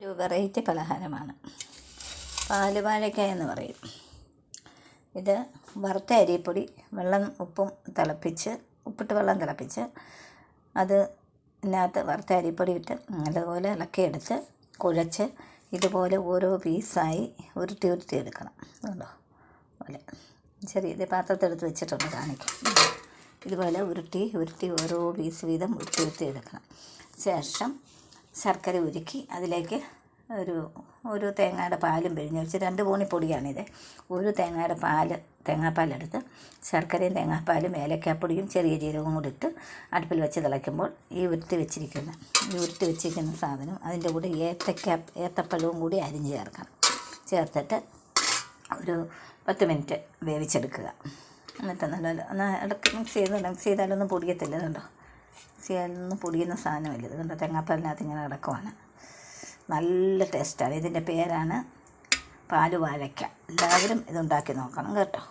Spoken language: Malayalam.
ഒരു വെറൈറ്റി പലഹാരമാണ് പാലുവാഴയ്ക്ക എന്ന് പറയും. ഇത് വറുത്ത അരിപ്പൊടി ഉപ്പിട്ട് വെള്ളം തിളപ്പിച്ച് അതിനകത്ത് വറുത്ത അരിപ്പൊടി ഇട്ട് നല്ലതുപോലെ ഇളക്കിയെടുത്ത് കുഴച്ച് ഇതുപോലെ ഓരോ പീസായി ഉരുട്ടി എടുക്കണം. അതുകൊണ്ടോ പോലെ ഇത് പാത്രത്തെടുത്ത് വെച്ചിട്ടുണ്ട് കാണിക്കാം. ഇതുപോലെ ഉരുട്ടി ഓരോ പീസ് വീതം ഉരുട്ടി എടുക്കണം. ശേഷം ശർക്കര ഉരുക്കി അതിലേക്ക് ഒരു തേങ്ങയുടെ പാലും പിഴിഞ്ഞ് വെച്ച് 2 പൂണിപ്പൊടിയാണിത്. ഒരു തേങ്ങാപ്പാലെടുത്ത് ശർക്കരയും തേങ്ങാപ്പാലും ഏലക്കാപ്പൊടിയും ചെറിയ ജീരകവും കൂടി ഇട്ട് അടുപ്പിൽ വെച്ച് തിളയ്ക്കുമ്പോൾ ഈ ഉരുട്ടി വെച്ചിരിക്കുന്ന സാധനം അതിൻ്റെ കൂടെ ഏത്തപ്പഴവും കൂടി അരിഞ്ഞ് ചേർത്തിട്ട് ഒരു 10 മിനിറ്റ് വേവിച്ചെടുക്കുക. എന്നിട്ട് നല്ല ഇടയ്ക്ക് മിക്സ് ചെയ്താലൊന്നും പൊടിയത്തില്ല. ഇതുണ്ടോ മിക്സ് ചെയ്യാനൊന്നും പൊടിയുന്ന സാധനമില്ല. ഇതുകൊണ്ട് തേങ്ങാപ്പാലിനകത്ത് ഇങ്ങനെ കിടക്കുവാണ്. നല്ല ടേസ്റ്റാണ്. ഇതിൻ്റെ പേരാണ് പാലുവാഴയ്ക്ക. എല്ലാവരും ഇതുണ്ടാക്കി നോക്കണം കേട്ടോ.